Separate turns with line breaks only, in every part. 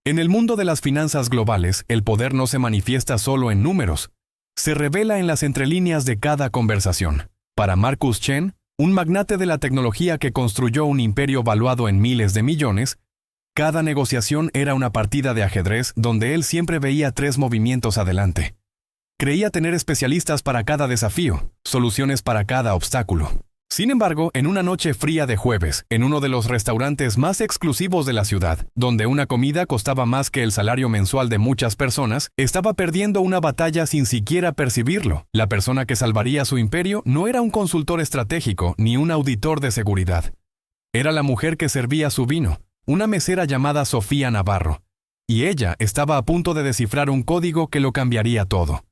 En el mundo de las finanzas globales, el poder no se manifiesta solo en números, se revela en las entrelíneas de cada conversación. Para Marcus Chen, un magnate de la tecnología que construyó un imperio valuado en miles de millones, cada negociación era una partida de ajedrez donde él siempre veía 3 movimientos adelante. Creía tener especialistas para cada desafío, soluciones para cada obstáculo. Sin embargo, en una noche fría de jueves, en uno de los restaurantes más exclusivos de la ciudad, donde una comida costaba más que el salario mensual de muchas personas, estaba perdiendo una batalla sin siquiera percibirlo. La persona que salvaría su imperio no era un consultor estratégico ni un auditor de seguridad. Era la mujer que servía su vino, una mesera llamada Sofía Navarro, y ella estaba a punto de descifrar un código que lo cambiaría todo.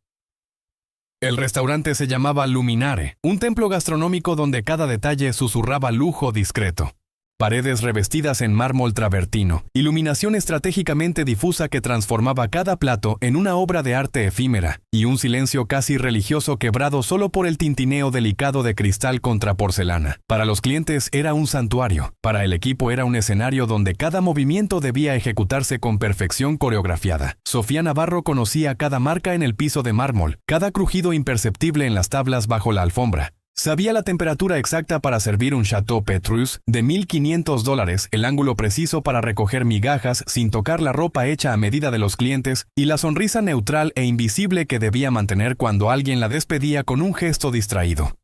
El restaurante se llamaba Luminare, un templo gastronómico donde cada detalle susurraba lujo discreto. Paredes revestidas en mármol travertino, iluminación estratégicamente difusa que transformaba cada plato en una obra de arte efímera, y un silencio casi religioso quebrado solo por el tintineo delicado de cristal contra porcelana. Para los clientes era un santuario, para el equipo era un escenario donde cada movimiento debía ejecutarse con perfección coreografiada. Sofía Navarro conocía cada marca en el piso de mármol, cada crujido imperceptible en las tablas bajo la alfombra. Sabía la temperatura exacta para servir un Chateau Petrus de $1,500, el ángulo preciso para recoger migajas sin tocar la ropa hecha a medida de los clientes y la sonrisa neutral e invisible que debía mantener cuando alguien la despedía con un gesto distraído.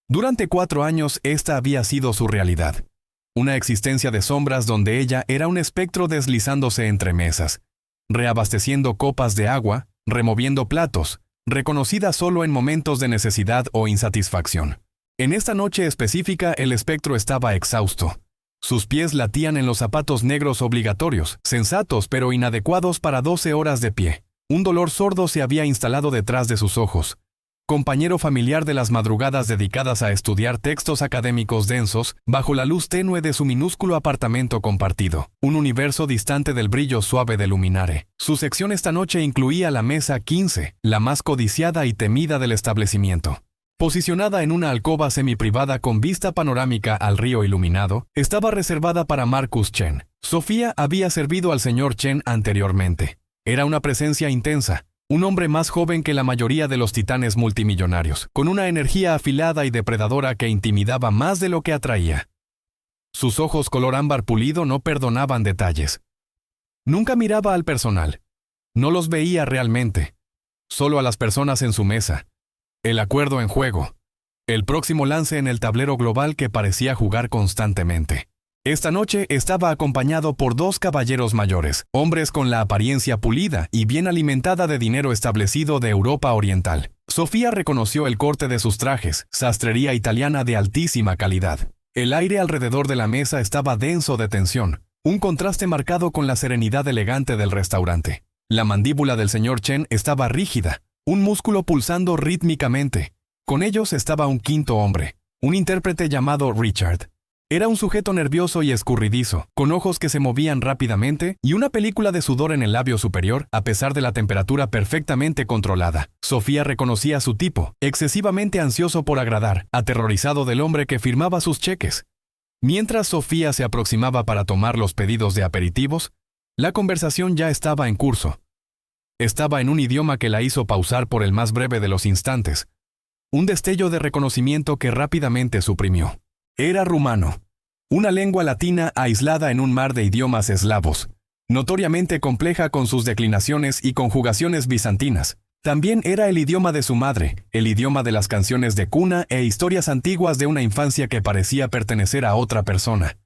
Durante 4 años esta había sido su realidad. Una existencia de sombras donde ella era un espectro deslizándose entre mesas, reabasteciendo copas de agua, removiendo platos, reconocida solo en momentos de necesidad o insatisfacción. En esta noche específica el espectro estaba exhausto. Sus pies latían en los zapatos negros obligatorios, sensatos pero inadecuados para 12 horas de pie. Un dolor sordo se había instalado detrás de sus ojos. Compañero familiar de las madrugadas dedicadas a estudiar textos académicos densos, bajo la luz tenue de su minúsculo apartamento compartido, un universo distante del brillo suave de Luminare. Su sección esta noche incluía la mesa 15, la más codiciada y temida del establecimiento. Posicionada en una alcoba semiprivada con vista panorámica al río iluminado, estaba reservada para Marcus Chen. Sofía había servido al señor Chen anteriormente. Era una presencia intensa. Un hombre más joven que la mayoría de los titanes multimillonarios, con una energía afilada y depredadora que intimidaba más de lo que atraía. Sus ojos color ámbar pulido no perdonaban detalles. Nunca miraba al personal. No los veía realmente. Solo a las personas en su mesa. El acuerdo en juego. El próximo lance en el tablero global que parecía jugar constantemente. Esta noche estaba acompañado por 2 caballeros mayores, hombres con la apariencia pulida y bien alimentada de dinero establecido de Europa Oriental. Sofía reconoció el corte de sus trajes, sastrería italiana de altísima calidad. El aire alrededor de la mesa estaba denso de tensión, un contraste marcado con la serenidad elegante del restaurante. La mandíbula del señor Chen estaba rígida, un músculo pulsando rítmicamente. Con ellos estaba un 5.º hombre, un intérprete llamado Richard. Era un sujeto nervioso y escurridizo, con ojos que se movían rápidamente y una película de sudor en el labio superior, a pesar de la temperatura perfectamente controlada. Sofía reconocía su tipo, excesivamente ansioso por agradar, aterrorizado del hombre que firmaba sus cheques. Mientras Sofía se aproximaba para tomar los pedidos de aperitivos, la conversación ya estaba en curso. Estaba en un idioma que la hizo pausar por el más breve de los instantes. Un destello de reconocimiento que rápidamente suprimió. Era rumano, una lengua latina aislada en un mar de idiomas eslavos, notoriamente compleja con sus declinaciones y conjugaciones bizantinas. También era el idioma de su madre, el idioma de las canciones de cuna e historias antiguas de una infancia que parecía pertenecer a otra persona.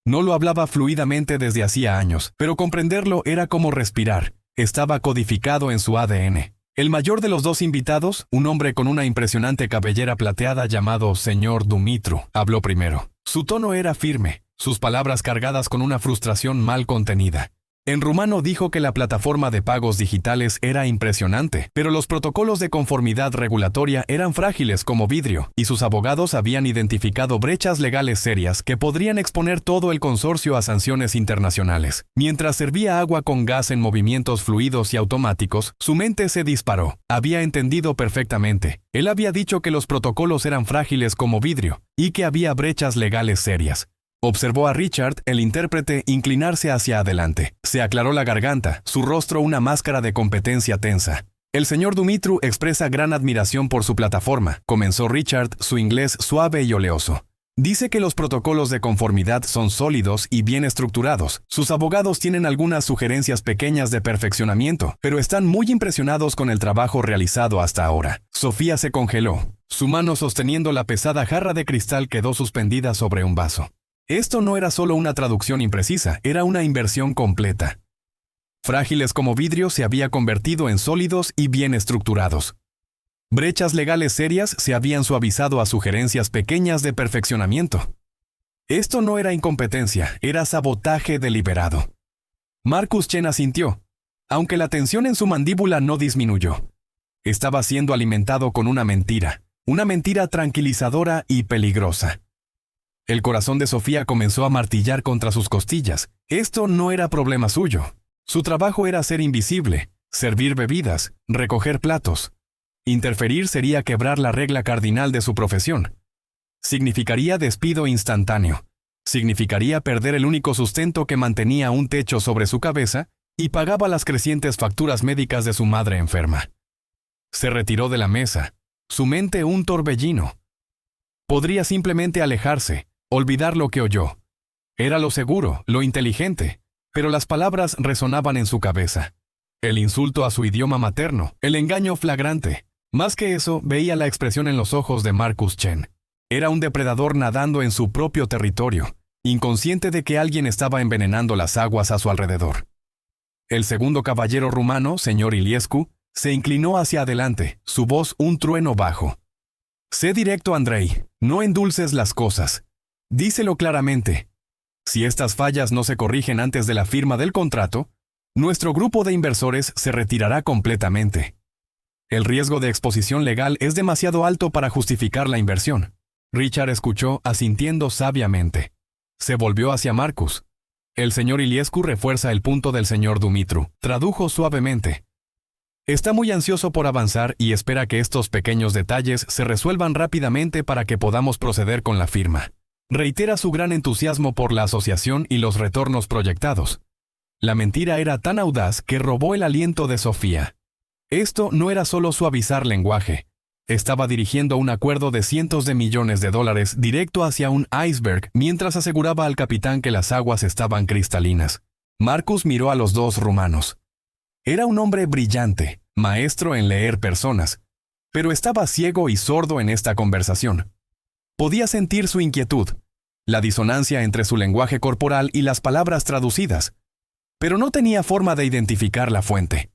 No lo hablaba fluidamente desde hacía años, pero comprenderlo era como respirar, estaba codificado en su ADN. El mayor de los 2 invitados, un hombre con una impresionante cabellera plateada llamado señor Dumitru, habló primero. Su tono era firme, sus palabras cargadas con una frustración mal contenida. En rumano dijo que la plataforma de pagos digitales era impresionante, pero los protocolos de conformidad regulatoria eran frágiles como vidrio, y sus abogados habían identificado brechas legales serias que podrían exponer todo el consorcio a sanciones internacionales. Mientras servía agua con gas en movimientos fluidos y automáticos, su mente se disparó. Había entendido perfectamente. Él había dicho que los protocolos eran frágiles como vidrio, y que había brechas legales serias. Observó a Richard, el intérprete, inclinarse hacia adelante. Se aclaró la garganta, su rostro una máscara de competencia tensa. El señor Dumitru expresa gran admiración por su plataforma, comenzó Richard, su inglés suave y oleoso. Dice que los protocolos de conformidad son sólidos y bien estructurados. Sus abogados tienen algunas sugerencias pequeñas de perfeccionamiento, pero están muy impresionados con el trabajo realizado hasta ahora. Sofía se congeló. Su mano sosteniendo la pesada jarra de cristal quedó suspendida sobre un vaso. Esto no era solo una traducción imprecisa, era una inversión completa. Frágiles como vidrio se había convertido en sólidos y bien estructurados. Brechas legales serias se habían suavizado a sugerencias pequeñas de perfeccionamiento. Esto no era incompetencia, era sabotaje deliberado. Marcus Chen asintió, aunque la tensión en su mandíbula no disminuyó. Estaba siendo alimentado con una mentira tranquilizadora y peligrosa. El corazón de Sofía comenzó a martillar contra sus costillas. Esto no era problema suyo. Su trabajo era ser invisible, servir bebidas, recoger platos. Interferir sería quebrar la regla cardinal de su profesión. Significaría despido instantáneo. Significaría perder el único sustento que mantenía un techo sobre su cabeza y pagaba las crecientes facturas médicas de su madre enferma. Se retiró de la mesa, su mente un torbellino. Podría simplemente alejarse, olvidar lo que oyó. Era lo seguro, lo inteligente, pero las palabras resonaban en su cabeza. El insulto a su idioma materno, el engaño flagrante. Más que eso, veía la expresión en los ojos de Marcus Chen. Era un depredador nadando en su propio territorio, inconsciente de que alguien estaba envenenando las aguas a su alrededor. El segundo caballero rumano, señor Iliescu, se inclinó hacia adelante, su voz un trueno bajo. Sé directo, Andrei, no endulces las cosas. Díselo claramente. Si estas fallas no se corrigen antes de la firma del contrato, nuestro grupo de inversores se retirará completamente. El riesgo de exposición legal es demasiado alto para justificar la inversión. Richard escuchó, asintiendo sabiamente. Se volvió hacia Marcus. El señor Iliescu refuerza el punto del señor Dumitru. Tradujo suavemente. Está muy ansioso por avanzar y espera que estos pequeños detalles se resuelvan rápidamente para que podamos proceder con la firma. Reitera su gran entusiasmo por la asociación y los retornos proyectados. La mentira era tan audaz que robó el aliento de Sofía. Esto no era solo suavizar lenguaje. Estaba dirigiendo un acuerdo de cientos de millones de dólares directo hacia un iceberg mientras aseguraba al capitán que las aguas estaban cristalinas. Marcus miró a los dos rumanos. Era un hombre brillante, maestro en leer personas, pero estaba ciego y sordo en esta conversación. Podía sentir su inquietud, la disonancia entre su lenguaje corporal y las palabras traducidas, pero no tenía forma de identificar la fuente.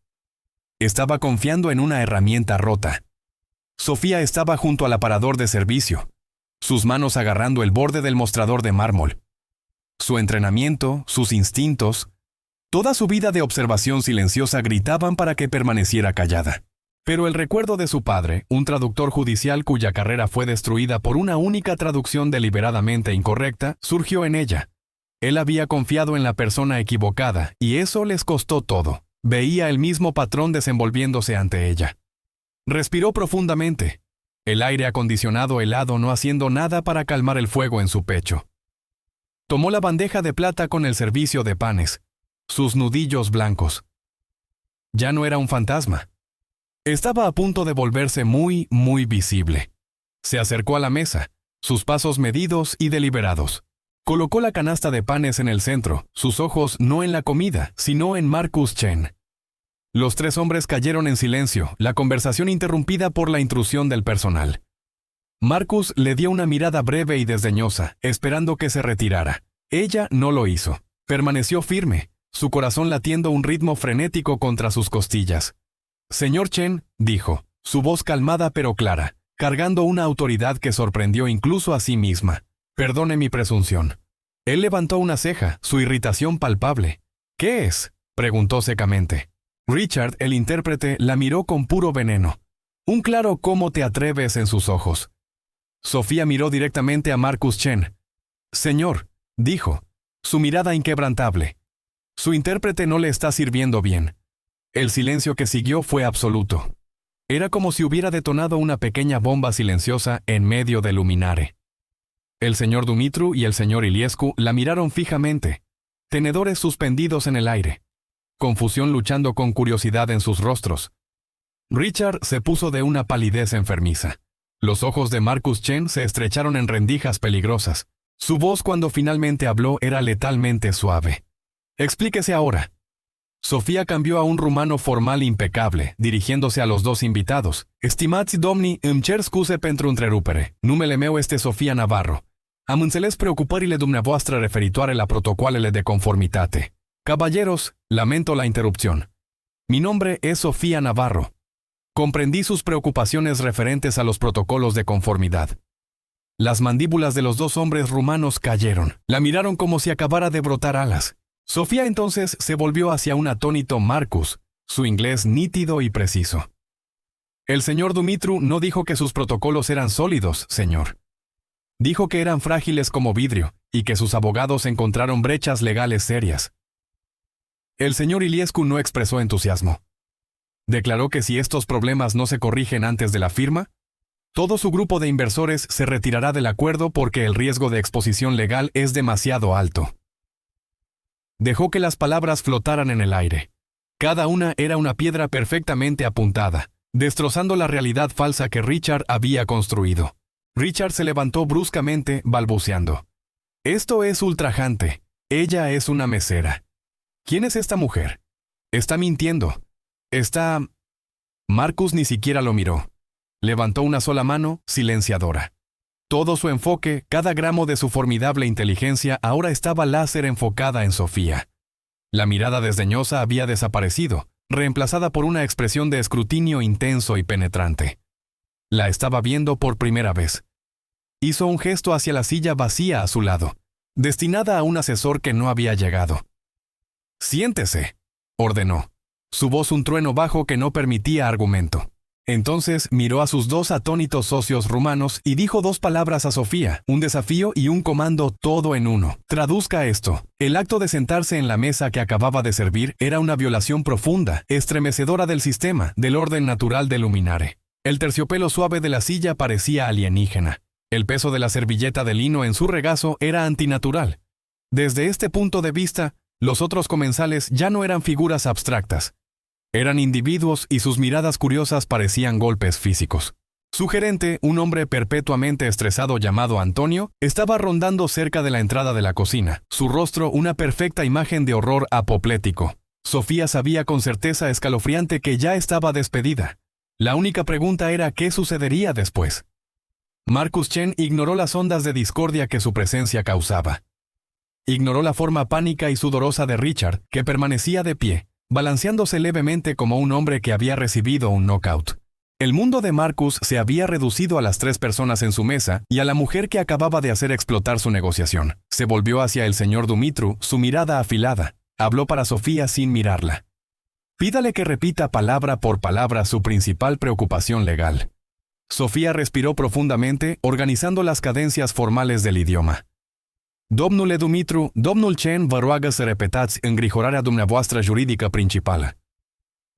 Estaba confiando en una herramienta rota. Sofía estaba junto al aparador de servicio, sus manos agarrando el borde del mostrador de mármol. Su entrenamiento, sus instintos, toda su vida de observación silenciosa gritaban para que permaneciera callada. Pero el recuerdo de su padre, un traductor judicial cuya carrera fue destruida por una única traducción deliberadamente incorrecta, surgió en ella. Él había confiado en la persona equivocada, y eso les costó todo. Veía el mismo patrón desenvolviéndose ante ella. Respiró profundamente, el aire acondicionado helado no haciendo nada para calmar el fuego en su pecho. Tomó la bandeja de plata con el servicio de panes, sus nudillos blancos. Ya no era un fantasma. Estaba a punto de volverse muy, muy visible. Se acercó a la mesa, sus pasos medidos y deliberados. Colocó la canasta de panes en el centro, sus ojos no en la comida, sino en Marcus Chen. Los tres hombres cayeron en silencio, la conversación interrumpida por la intrusión del personal. Marcus le dio una mirada breve y desdeñosa, esperando que se retirara. Ella no lo hizo. Permaneció firme, su corazón latiendo un ritmo frenético contra sus costillas. «Señor Chen», dijo, su voz calmada pero clara, cargando una autoridad que sorprendió incluso a sí misma. «Perdone mi presunción». Él levantó una ceja, su irritación palpable. «¿Qué es?», preguntó secamente. Richard, el intérprete, la miró con puro veneno. Un claro «¿cómo te atreves?» en sus ojos. Sofía miró directamente a Marcus Chen. «Señor», dijo, su mirada inquebrantable. «Su intérprete no le está sirviendo bien». El silencio que siguió fue absoluto. Era como si hubiera detonado una pequeña bomba silenciosa en medio del luminaре. El señor Dumitru y el señor Iliescu la miraron fijamente, tenedores suspendidos en el aire, confusión luchando con curiosidad en sus rostros. Richard se puso de una palidez enfermiza. Los ojos de Marcus Chen se estrecharon en rendijas peligrosas. Su voz cuando finalmente habló era letalmente suave. «Explíquese ahora». Sofía cambió a un rumano formal impecable, dirigiéndose a los dos invitados. «Estimați domni, îmi cer scuze pentru întrerupere. Numele meu este Sofia Navarro. Am înțeles preocupările dumneavoastră referitoare la protocoalele de conformitate. Caballeros, lamento la interrupción. Mi nombre es Sofía Navarro. Comprendí sus preocupaciones referentes a los protocolos de conformidad». Las mandíbulas de los dos hombres rumanos cayeron. La miraron como si acabara de brotar alas. Sofía entonces se volvió hacia un atónito Marcus, su inglés nítido y preciso. «El señor Dumitru no dijo que sus protocolos eran sólidos, señor. Dijo que eran frágiles como vidrio y que sus abogados encontraron brechas legales serias». El señor Iliescu no expresó entusiasmo. Declaró que si estos problemas no se corrigen antes de la firma, todo su grupo de inversores se retirará del acuerdo porque el riesgo de exposición legal es demasiado alto. Dejó que las palabras flotaran en el aire. Cada una era una piedra perfectamente apuntada, destrozando la realidad falsa que Richard había construido. Richard se levantó bruscamente, balbuceando. «Esto es ultrajante. Ella es una mesera. ¿Quién es esta mujer? Está mintiendo. Está...». Marcus ni siquiera lo miró. Levantó una sola mano, silenciadora. Todo su enfoque, cada gramo de su formidable inteligencia ahora estaba láser enfocada en Sofía. La mirada desdeñosa había desaparecido, reemplazada por una expresión de escrutinio intenso y penetrante. La estaba viendo por primera vez. Hizo un gesto hacia la silla vacía a su lado, destinada a un asesor que no había llegado. «Siéntese», ordenó. Su voz un trueno bajo que no permitía argumento. Entonces miró a sus dos atónitos socios rumanos y dijo dos palabras a Sofía, un desafío y un comando todo en uno. «Traduzca esto». El acto de sentarse en la mesa que acababa de servir era una violación profunda, estremecedora del sistema, del orden natural del luminare. El terciopelo suave de la silla parecía alienígena. El peso de la servilleta de lino en su regazo era antinatural. Desde este punto de vista, los otros comensales ya no eran figuras abstractas. Eran individuos y sus miradas curiosas parecían golpes físicos. Su gerente, un hombre perpetuamente estresado llamado Antonio, estaba rondando cerca de la entrada de la cocina, su rostro una perfecta imagen de horror apoplético. Sofía sabía con certeza escalofriante que ya estaba despedida. La única pregunta era qué sucedería después. Marcus Chen ignoró las ondas de discordia que su presencia causaba. Ignoró la forma pánica y sudorosa de Richard, que permanecía de pie, balanceándose levemente como un hombre que había recibido un knockout. El mundo de Marcus se había reducido a las 3 personas en su mesa y a la mujer que acababa de hacer explotar su negociación. Se volvió hacia el señor Dumitru, su mirada afilada. Habló para Sofía sin mirarla. «Pídale que repita palabra por palabra su principal preocupación legal». Sofía respiró profundamente, organizando las cadencias formales del idioma. «Domnule Dumitru, domnul Chen vă roagă să repetați îngrijorarea dumneavoastră juridică principală».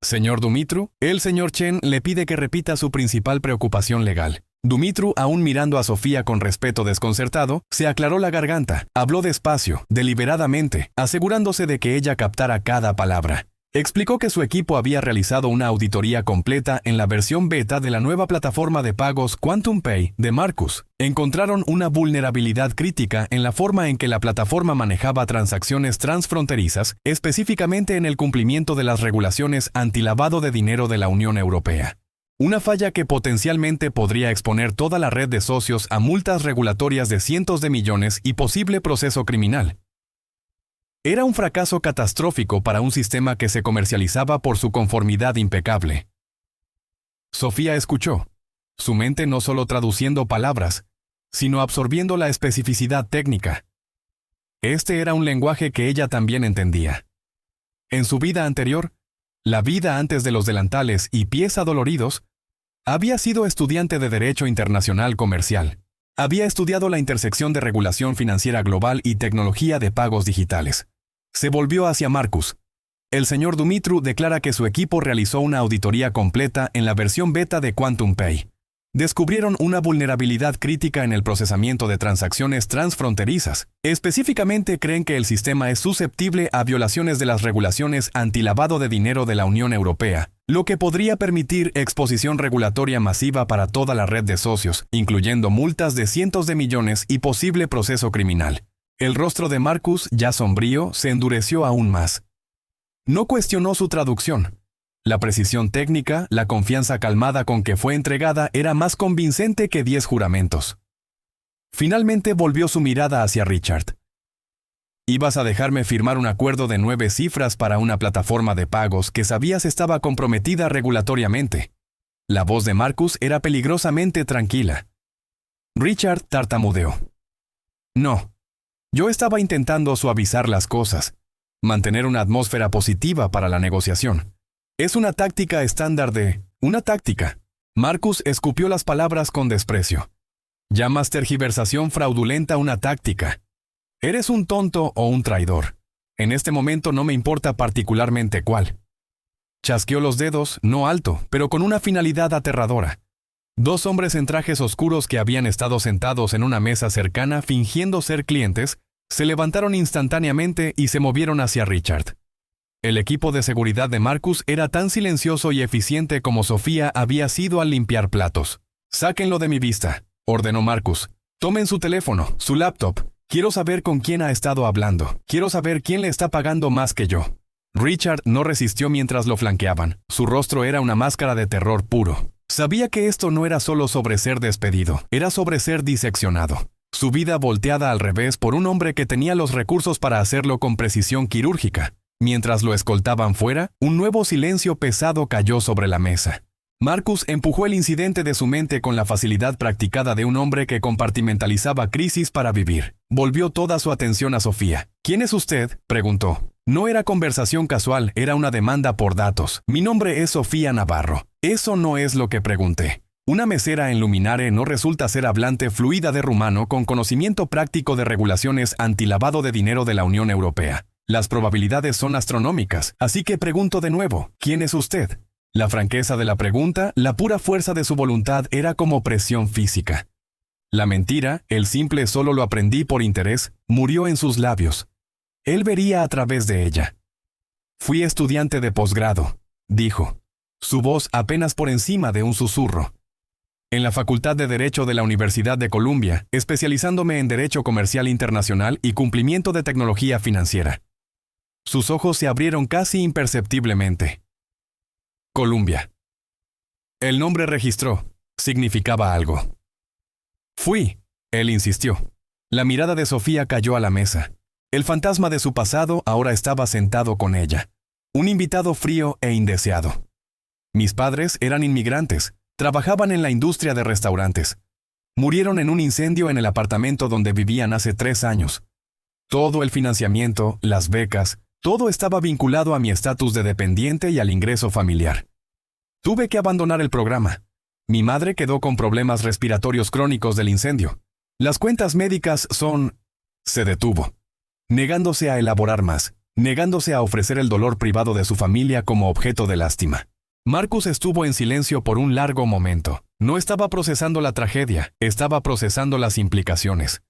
«Señor Dumitru, el señor Chen le pide que repita su principal preocupación legal». Dumitru, aún mirando a Sofía con respeto desconcertado, se aclaró la garganta, habló despacio, deliberadamente, asegurándose de que ella captara cada palabra. Explicó que su equipo había realizado una auditoría completa en la versión beta de la nueva plataforma de pagos Quantum Pay de Marcus. Encontraron una vulnerabilidad crítica en la forma en que la plataforma manejaba transacciones transfronterizas, específicamente en el cumplimiento de las regulaciones antilavado de dinero de la Unión Europea. Una falla que potencialmente podría exponer toda la red de socios a multas regulatorias de cientos de millones y posible proceso criminal. Era un fracaso catastrófico para un sistema que se comercializaba por su conformidad impecable. Sofía escuchó, su mente no solo traduciendo palabras, sino absorbiendo la especificidad técnica. Este era un lenguaje que ella también entendía. En su vida anterior, la vida antes de los delantales y pies adoloridos, había sido estudiante de Derecho Internacional Comercial. Había estudiado la intersección de regulación financiera global y tecnología de pagos digitales. Se volvió hacia Marcus. El señor Dumitru declara que su equipo realizó una auditoría completa en la versión beta de Quantum Pay. Descubrieron una vulnerabilidad crítica en el procesamiento de transacciones transfronterizas. Específicamente creen que el sistema es susceptible a violaciones de las regulaciones antilavado de dinero de la Unión Europea, lo que podría permitir exposición regulatoria masiva para toda la red de socios, incluyendo multas de cientos de millones y posible proceso criminal. El rostro de Marcus, ya sombrío, se endureció aún más. No cuestionó su traducción. La precisión técnica, la confianza calmada con que fue entregada era más convincente que 10 juramentos. Finalmente volvió su mirada hacia Richard. «Ibas a dejarme firmar un acuerdo de 9 cifras para una plataforma de pagos que sabías estaba comprometida regulatoriamente». La voz de Marcus era peligrosamente tranquila. Richard tartamudeó. «No. Yo estaba intentando suavizar las cosas, mantener una atmósfera positiva para la negociación. Es una táctica estándar de... Una táctica». Marcus escupió las palabras con desprecio. «¿Llamas tergiversación fraudulenta una táctica? Eres un tonto o un traidor. En este momento no me importa particularmente cuál». Chasqueó los dedos, no alto, pero con una finalidad aterradora. 2 hombres en trajes oscuros que habían estado sentados en una mesa cercana fingiendo ser clientes, se levantaron instantáneamente y se movieron hacia Richard. El equipo de seguridad de Marcus era tan silencioso y eficiente como Sofía había sido al limpiar platos. «Sáquenlo de mi vista», ordenó Marcus. «Tomen su teléfono, su laptop. Quiero saber con quién ha estado hablando. Quiero saber quién le está pagando más que yo». Richard no resistió mientras lo flanqueaban. Su rostro era una máscara de terror puro. Sabía que esto no era solo sobre ser despedido, era sobre ser diseccionado. Su vida volteada al revés por un hombre que tenía los recursos para hacerlo con precisión quirúrgica. Mientras lo escoltaban fuera, un nuevo silencio pesado cayó sobre la mesa. Marcus empujó el incidente de su mente con la facilidad practicada de un hombre que compartimentalizaba crisis para vivir. Volvió toda su atención a Sofía. «¿Quién es usted?», preguntó. No era conversación casual, era una demanda por datos. «Mi nombre es Sofía Navarro». «Eso no es lo que pregunté». Una mesera en Luminare no resulta ser hablante fluida de rumano con conocimiento práctico de regulaciones antilavado de dinero de la Unión Europea. Las probabilidades son astronómicas, así que pregunto de nuevo, ¿quién es usted? La franqueza de la pregunta, la pura fuerza de su voluntad era como presión física. La mentira, el simple solo lo aprendí por interés, murió en sus labios. Él vería a través de ella. «Fui estudiante de posgrado», dijo, su voz apenas por encima de un susurro. «En la Facultad de Derecho de la Universidad de Columbia, especializándome en Derecho Comercial Internacional y Cumplimiento de Tecnología Financiera». Sus ojos se abrieron casi imperceptiblemente. Columbia. El nombre registró. Significaba algo. «Fui», él insistió. La mirada de Sofía cayó a la mesa. El fantasma de su pasado ahora estaba sentado con ella. Un invitado frío e indeseado. «Mis padres eran inmigrantes. Trabajaban en la industria de restaurantes. Murieron en un incendio en el apartamento donde vivían hace 3 años. Todo el financiamiento, las becas, todo estaba vinculado a mi estatus de dependiente y al ingreso familiar. Tuve que abandonar el programa. Mi madre quedó con problemas respiratorios crónicos del incendio. Las cuentas médicas son...». Se detuvo, negándose a elaborar más, negándose a ofrecer el dolor privado de su familia como objeto de lástima. Marcus estuvo en silencio por un largo momento. No estaba procesando la tragedia, estaba procesando las implicaciones.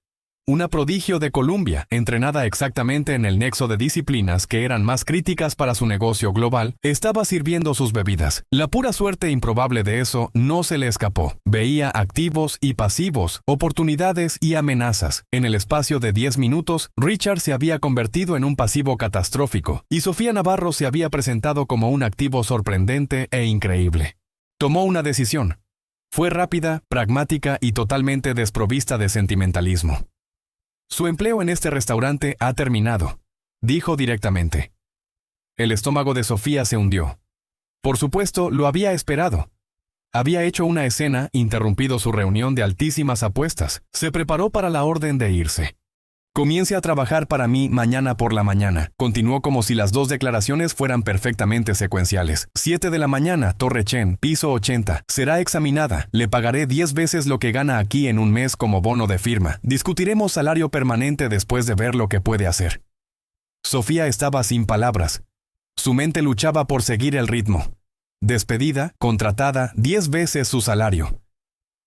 Una prodigio de Columbia, entrenada exactamente en el nexo de disciplinas que eran más críticas para su negocio global, estaba sirviendo sus bebidas. La pura suerte improbable de eso no se le escapó. Veía activos y pasivos, oportunidades y amenazas. En el espacio de 10 minutos, Richard se había convertido en un pasivo catastrófico, y Sofía Navarro se había presentado como un activo sorprendente e increíble. Tomó una decisión. Fue rápida, pragmática y totalmente desprovista de sentimentalismo. «Su empleo en este restaurante ha terminado», dijo directamente. El estómago de Sofía se hundió. Por supuesto, lo había esperado. Había hecho una escena, interrumpido su reunión de altísimas apuestas. Se preparó para la orden de irse. «Comience a trabajar para mí mañana por la mañana», continuó como si las 2 declaraciones fueran perfectamente secuenciales. 7 de la mañana, Torre Chen, piso 80. Será examinada. Le pagaré 10 veces lo que gana aquí en un mes como bono de firma. Discutiremos salario permanente después de ver lo que puede hacer». Sofía estaba sin palabras. Su mente luchaba por seguir el ritmo. Despedida, contratada, 10 veces su salario.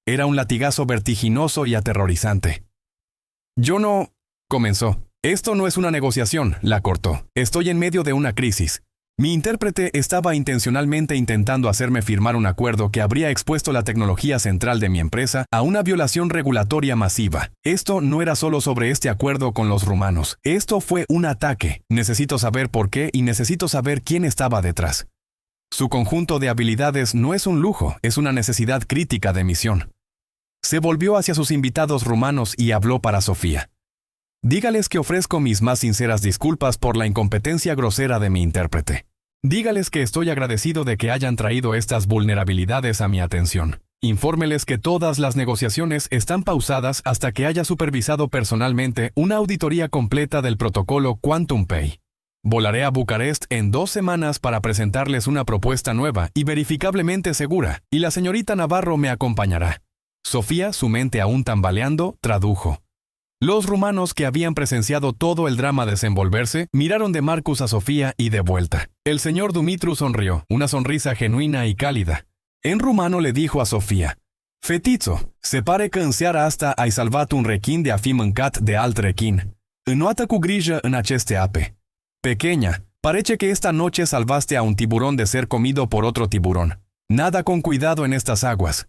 Era un latigazo vertiginoso y aterrorizante. «Yo no», comenzó. «Esto no es una negociación», la cortó. «Estoy en medio de una crisis». Mi intérprete estaba intencionalmente intentando hacerme firmar un acuerdo que habría expuesto la tecnología central de mi empresa a una violación regulatoria masiva. Esto no era solo sobre este acuerdo con los rumanos. Esto fue un ataque. Necesito saber por qué y necesito saber quién estaba detrás. Su conjunto de habilidades no es un lujo, es una necesidad crítica de misión. Se volvió hacia sus invitados rumanos y habló para Sofía. «Dígales que ofrezco mis más sinceras disculpas por la incompetencia grosera de mi intérprete. Dígales que estoy agradecido de que hayan traído estas vulnerabilidades a mi atención. Infórmeles que todas las negociaciones están pausadas hasta que haya supervisado personalmente una auditoría completa del protocolo Quantum Pay. Volaré a Bucarest en 2 semanas para presentarles una propuesta nueva y verificablemente segura, y la señorita Navarro me acompañará». Sofía, su mente aún tambaleando, tradujo. Los rumanos, que habían presenciado todo el drama desenvolverse, miraron de Marcus a Sofía y de vuelta. El señor Dumitru sonrió, una sonrisa genuina y cálida. En rumano le dijo a Sofía: «Fetițo, se pare că în seara asta ai salvat un rechin de a fi mâncat de alt rechin. Înoată cu grijă în aceste ape. Pequeña, parece que esta noche salvaste a un tiburón de ser comido por otro tiburón. Nada con cuidado en estas aguas».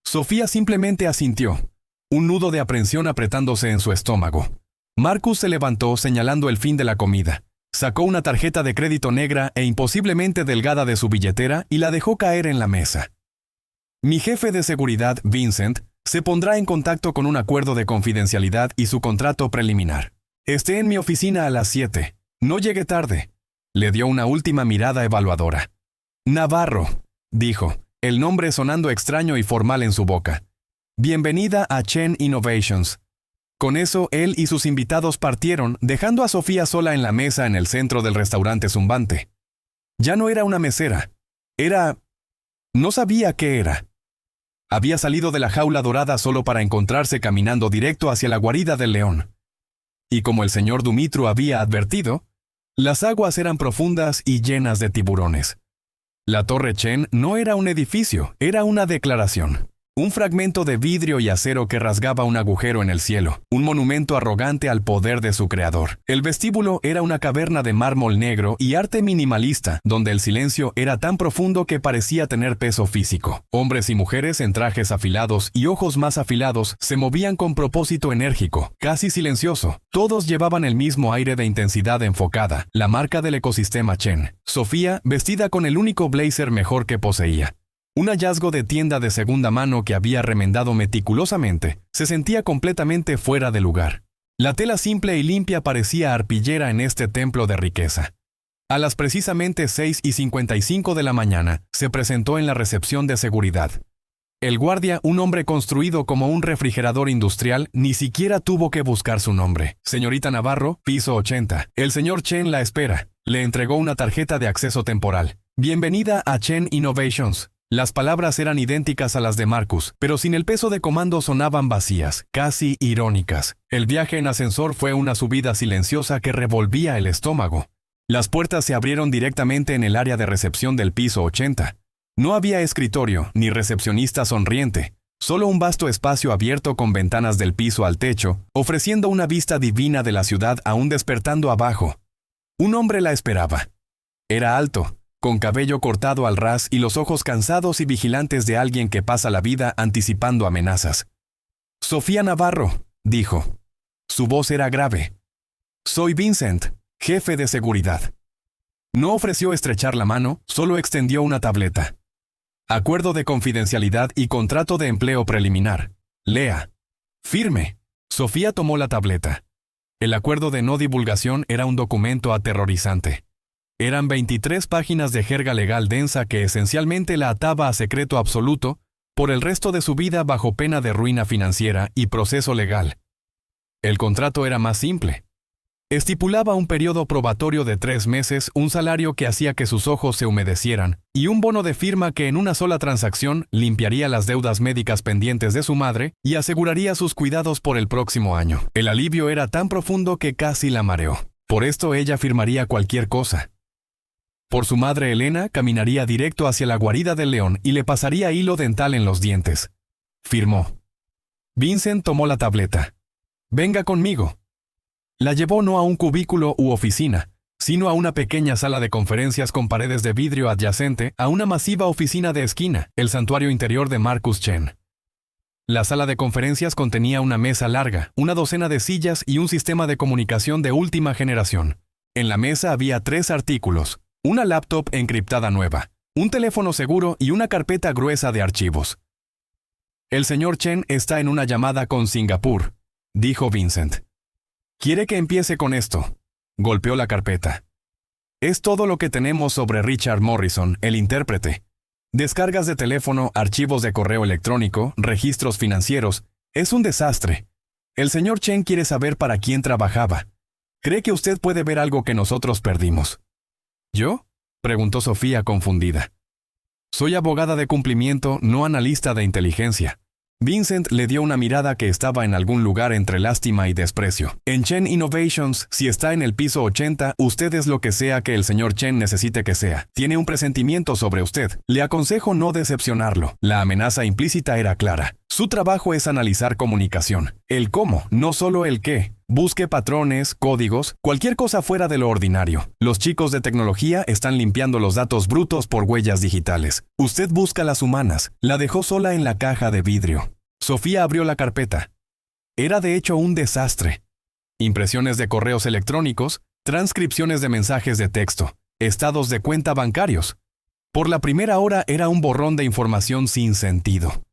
Sofía simplemente asintió, un nudo de aprensión apretándose en su estómago. Marcus se levantó señalando el fin de la comida. Sacó una tarjeta de crédito negra e imposiblemente delgada de su billetera y la dejó caer en la mesa. «Mi jefe de seguridad, Vincent, se pondrá en contacto con un acuerdo de confidencialidad y su contrato preliminar. Esté en mi oficina a las 7. No llegue tarde». Le dio una última mirada evaluadora. «Navarro», dijo, el nombre sonando extraño y formal en su boca. «Bienvenida a Chen Innovations». Con eso, él y sus invitados partieron, dejando a Sofía sola en la mesa en el centro del restaurante zumbante. Ya no era una mesera. No sabía qué era. Había salido de la jaula dorada solo para encontrarse caminando directo hacia la guarida del león. Y como el señor Dumitru había advertido, las aguas eran profundas y llenas de tiburones. La Torre Chen no era un edificio, era una declaración. Un fragmento de vidrio y acero que rasgaba un agujero en el cielo, un monumento arrogante al poder de su creador. El vestíbulo era una caverna de mármol negro y arte minimalista, donde el silencio era tan profundo que parecía tener peso físico. Hombres y mujeres en trajes afilados y ojos más afilados se movían con propósito enérgico, casi silencioso. Todos llevaban el mismo aire de intensidad enfocada, la marca del ecosistema Chen. Sofía, vestida con el único blazer mejor que poseía, un hallazgo de tienda de segunda mano que había remendado meticulosamente, se sentía completamente fuera de lugar. La tela simple y limpia parecía arpillera en este templo de riqueza. A las precisamente 6:55 de la mañana, se presentó en la recepción de seguridad. El guardia, un hombre construido como un refrigerador industrial, ni siquiera tuvo que buscar su nombre. «Señorita Navarro, piso 80. El señor Chen la espera». Le entregó una tarjeta de acceso temporal. «Bienvenida a Chen Innovations». Las palabras eran idénticas a las de Marcus, pero sin el peso de comando sonaban vacías, casi irónicas. El viaje en ascensor fue una subida silenciosa que revolvía el estómago. Las puertas se abrieron directamente en el área de recepción del piso 80. No había escritorio, ni recepcionista sonriente, solo un vasto espacio abierto con ventanas del piso al techo, ofreciendo una vista divina de la ciudad aún despertando abajo. Un hombre la esperaba. Era alto, con cabello cortado al ras y los ojos cansados y vigilantes de alguien que pasa la vida anticipando amenazas. «Sofía Navarro», dijo. Su voz era grave. «Soy Vincent, jefe de seguridad». No ofreció estrechar la mano, solo extendió una tableta. «Acuerdo de confidencialidad y contrato de empleo preliminar. Lea». «Firme». Sofía tomó la tableta. El acuerdo de no divulgación era un documento aterrorizante. Eran 23 páginas de jerga legal densa que esencialmente la ataba a secreto absoluto por el resto de su vida bajo pena de ruina financiera y proceso legal. El contrato era más simple. Estipulaba un periodo probatorio de 3 meses, un salario que hacía que sus ojos se humedecieran, y un bono de firma que en una sola transacción limpiaría las deudas médicas pendientes de su madre y aseguraría sus cuidados por el próximo año. El alivio era tan profundo que casi la mareó. Por esto ella firmaría cualquier cosa. Por su madre Elena, caminaría directo hacia la guarida del león y le pasaría hilo dental en los dientes. firmó. Vincent tomó la tableta. «Venga conmigo». La llevó no a un cubículo u oficina, sino a una pequeña sala de conferencias con paredes de vidrio adyacente a una masiva oficina de esquina, el santuario interior de Marcus Chen. La sala de conferencias contenía una mesa larga, una docena de sillas y un sistema de comunicación de última generación. En la mesa había 3 artículos, una laptop encriptada nueva, un teléfono seguro y una carpeta gruesa de archivos. «El señor Chen está en una llamada con Singapur», dijo Vincent. «¿Quiere que empiece con esto?». Golpeó la carpeta. «Es todo lo que tenemos sobre Richard Morrison, el intérprete. Descargas de teléfono, archivos de correo electrónico, registros financieros. Es un desastre. El señor Chen quiere saber para quién trabajaba. Cree que usted puede ver algo que nosotros perdimos». «¿Yo?», preguntó Sofía confundida. «Soy abogada de cumplimiento, no analista de inteligencia». Vincent le dio una mirada que estaba en algún lugar entre lástima y desprecio. «En Chen Innovations, si está en el piso 80, usted es lo que sea que el señor Chen necesite que sea. Tiene un presentimiento sobre usted. Le aconsejo no decepcionarlo». La amenaza implícita era clara. Su trabajo es analizar comunicación. El cómo, no solo el qué. Busque patrones, códigos, cualquier cosa fuera de lo ordinario. Los chicos de tecnología están limpiando los datos brutos por huellas digitales. Usted busca las humanas. La dejó sola en la caja de vidrio. Sofía abrió la carpeta. Era de hecho un desastre. Impresiones de correos electrónicos, transcripciones de mensajes de texto, estados de cuenta bancarios. Por la primera hora era un borrón de información sin sentido.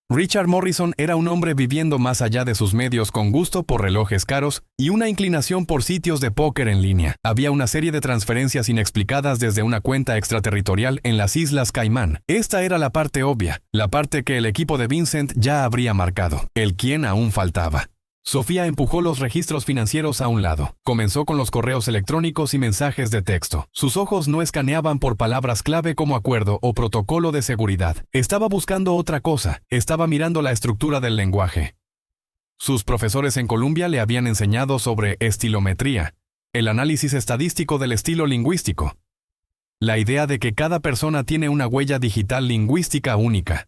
Richard Morrison era un hombre viviendo más allá de sus medios con gusto por relojes caros y una inclinación por sitios de póker en línea. Había una serie de transferencias inexplicadas desde una cuenta extraterritorial en las Islas Caimán. Esta era la parte obvia, la parte que el equipo de Vincent ya habría marcado. El quién aún faltaba. Sofía empujó los registros financieros a un lado. Comenzó con los correos electrónicos y mensajes de texto. Sus ojos no escaneaban por palabras clave como acuerdo o protocolo de seguridad. Estaba buscando otra cosa. Estaba mirando la estructura del lenguaje. Sus profesores en Columbia le habían enseñado sobre estilometría, el análisis estadístico del estilo lingüístico. La idea de que cada persona tiene una huella digital lingüística única.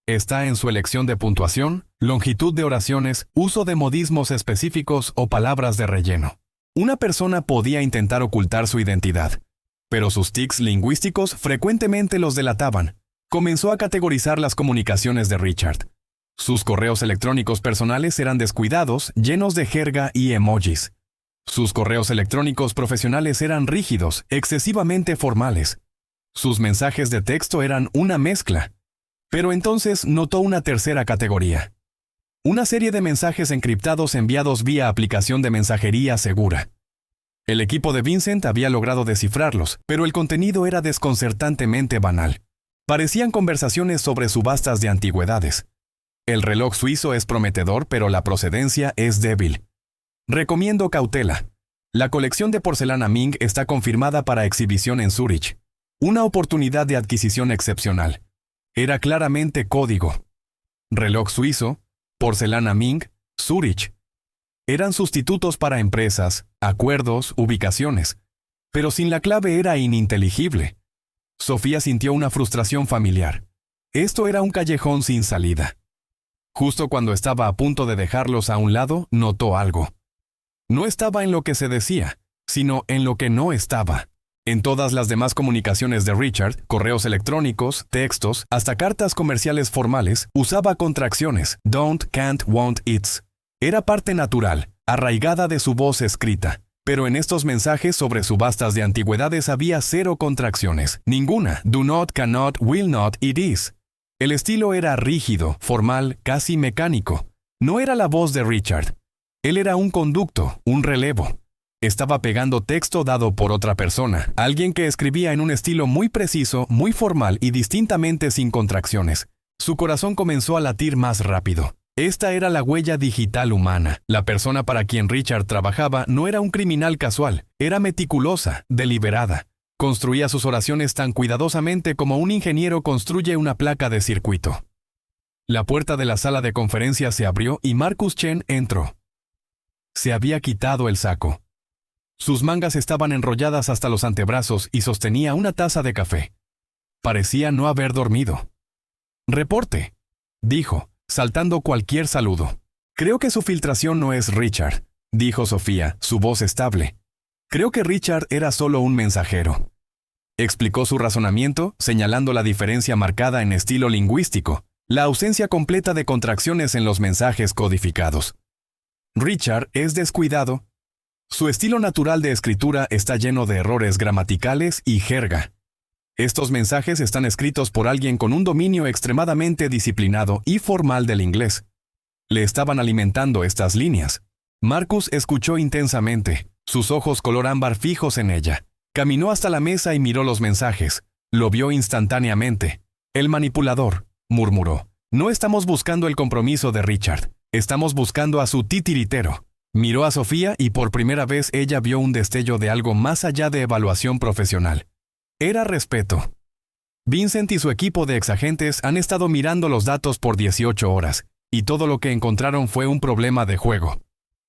Está en su elección de puntuación, longitud de oraciones, uso de modismos específicos o palabras de relleno. Una persona podía intentar ocultar su identidad, pero sus tics lingüísticos frecuentemente los delataban. Comenzó a categorizar las comunicaciones de Richard. Sus correos electrónicos personales eran descuidados, llenos de jerga y emojis. Sus correos electrónicos profesionales eran rígidos, excesivamente formales. Sus mensajes de texto eran una mezcla. Pero entonces notó una tercera categoría. Una serie de mensajes encriptados enviados vía aplicación de mensajería segura. El equipo de Vincent había logrado descifrarlos, pero el contenido era desconcertantemente banal. Parecían conversaciones sobre subastas de antigüedades. El reloj suizo es prometedor, pero la procedencia es débil. Recomiendo cautela. La colección de porcelana Ming está confirmada para exhibición en Zúrich. Una oportunidad de adquisición excepcional. Era claramente código. Reloj suizo, porcelana Ming, Zúrich. Eran sustitutos para empresas, acuerdos, ubicaciones. Pero sin la clave era ininteligible. Sofía sintió una frustración familiar. Esto era un callejón sin salida. Justo cuando estaba a punto de dejarlos a un lado, notó algo. No estaba en lo que se decía, sino en lo que no estaba. En todas las demás comunicaciones de Richard, correos electrónicos, textos, hasta cartas comerciales formales, usaba contracciones, don't, can't, won't, it's. Era parte natural, arraigada de su voz escrita. Pero en estos mensajes sobre subastas de antigüedades había 0 contracciones. Ninguna, do not, cannot, will not, it is. El estilo era rígido, formal, casi mecánico. No era la voz de Richard. Él era un conducto, un relevo. Estaba pegando texto dado por otra persona, alguien que escribía en un estilo muy preciso, muy formal y distintamente sin contracciones. Su corazón comenzó a latir más rápido. Esta era la huella digital humana. La persona para quien Richard trabajaba no era un criminal casual, era meticulosa, deliberada. Construía sus oraciones tan cuidadosamente como un ingeniero construye una placa de circuito. La puerta de la sala de conferencias se abrió y Marcus Chen entró. Se había quitado el saco. Sus mangas estaban enrolladas hasta los antebrazos y sostenía una taza de café. Parecía no haber dormido. «Reporte», dijo, saltando cualquier saludo. Creo que su filtración no es Richard, dijo Sofía, su voz estable. Creo que Richard era solo un mensajero. Explicó su razonamiento, señalando la diferencia marcada en estilo lingüístico, la ausencia completa de contracciones en los mensajes codificados. Richard es descuidado. Su estilo natural de escritura está lleno de errores gramaticales y jerga. Estos mensajes están escritos por alguien con un dominio extremadamente disciplinado y formal del inglés. Le estaban alimentando estas líneas. Marcus escuchó intensamente, sus ojos color ámbar fijos en ella. Caminó hasta la mesa y miró los mensajes. Lo vio instantáneamente. El manipulador, murmuró. No estamos buscando el compromiso de Richard. Estamos buscando a su titiritero. Miró a Sofía y por primera vez ella vio un destello de algo más allá de evaluación profesional. Era respeto. Vincent y su equipo de exagentes han estado mirando los datos por 18 horas, y todo lo que encontraron fue un problema de juego.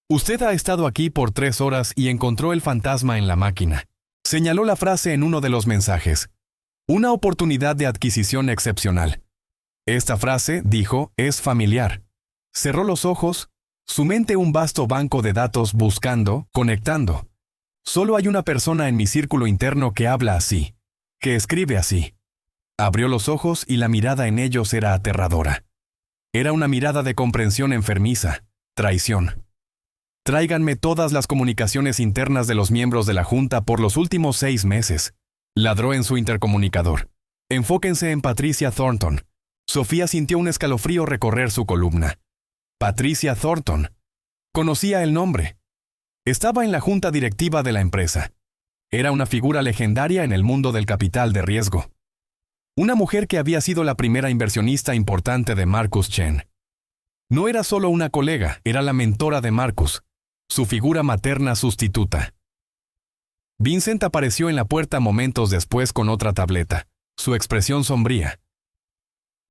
Usted ha estado aquí por 3 horas y encontró el fantasma en la máquina. Señaló la frase en uno de los mensajes. Una oportunidad de adquisición excepcional. Esta frase, dijo, es familiar. Cerró los ojos, su mente un vasto banco de datos buscando, conectando. Solo hay una persona en mi círculo interno que habla así, que escribe así. Abrió los ojos y la mirada en ellos era aterradora. Era una mirada de comprensión enfermiza, traición. Tráiganme todas las comunicaciones internas de los miembros de la Junta por los últimos 6 meses. Ladró en su intercomunicador. Enfóquense en Patricia Thornton. Sofía sintió un escalofrío recorrer su columna. Patricia Thornton. Conocía el nombre. Estaba en la junta directiva de la empresa. Era una figura legendaria en el mundo del capital de riesgo. Una mujer que había sido la primera inversionista importante de Marcus Chen. No era solo una colega, era la mentora de Marcus, su figura materna sustituta. Vincent apareció en la puerta momentos después con otra tableta, su expresión sombría.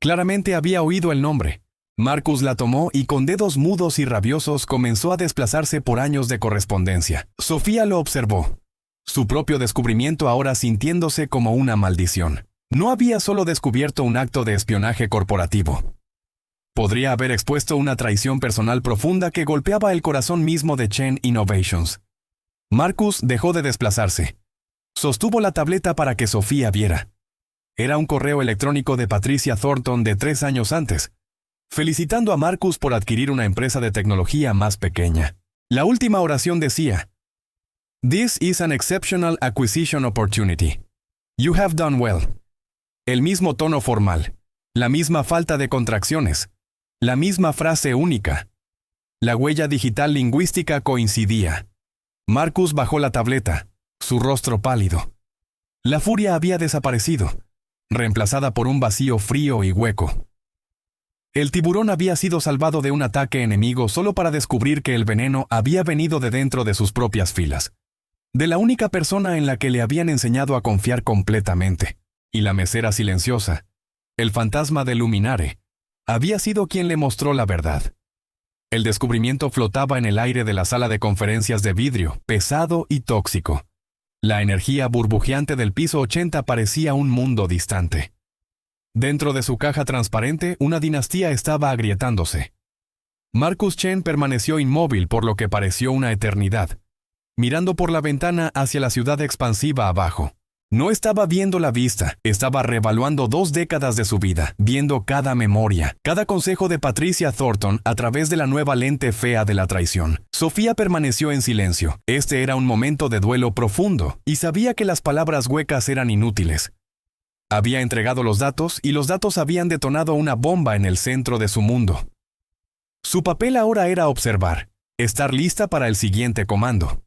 Claramente había oído el nombre. Marcus la tomó y con dedos mudos y rabiosos comenzó a desplazarse por años de correspondencia. Sofía lo observó. Su propio descubrimiento ahora sintiéndose como una maldición. No había solo descubierto un acto de espionaje corporativo. Podría haber expuesto una traición personal profunda que golpeaba el corazón mismo de Chen Innovations. Marcus dejó de desplazarse. Sostuvo la tableta para que Sofía viera. Era un correo electrónico de Patricia Thornton de 3 años antes, felicitando a Marcus por adquirir una empresa de tecnología más pequeña. La última oración decía, "This is an exceptional acquisition opportunity. You have done well." El mismo tono formal, la misma falta de contracciones, la misma frase única. La huella digital lingüística coincidía. Marcus bajó la tableta, su rostro pálido. La furia había desaparecido, reemplazada por un vacío frío y hueco. El tiburón había sido salvado de un ataque enemigo solo para descubrir que el veneno había venido de dentro de sus propias filas. De la única persona en la que le habían enseñado a confiar completamente. Y la mesera silenciosa, el fantasma de Luminare, había sido quien le mostró la verdad. El descubrimiento flotaba en el aire de la sala de conferencias de vidrio, pesado y tóxico. La energía burbujeante del piso 80 parecía un mundo distante. Dentro de su caja transparente, una dinastía estaba agrietándose. Marcus Chen permaneció inmóvil por lo que pareció una eternidad, mirando por la ventana hacia la ciudad expansiva abajo. No estaba viendo la vista, estaba reevaluando 2 décadas de su vida, viendo cada memoria, cada consejo de Patricia Thornton a través de la nueva lente fea de la traición. Sofía permaneció en silencio. Este era un momento de duelo profundo, y sabía que las palabras huecas eran inútiles. Había entregado los datos, y los datos habían detonado una bomba en el centro de su mundo. Su papel ahora era observar, estar lista para el siguiente comando.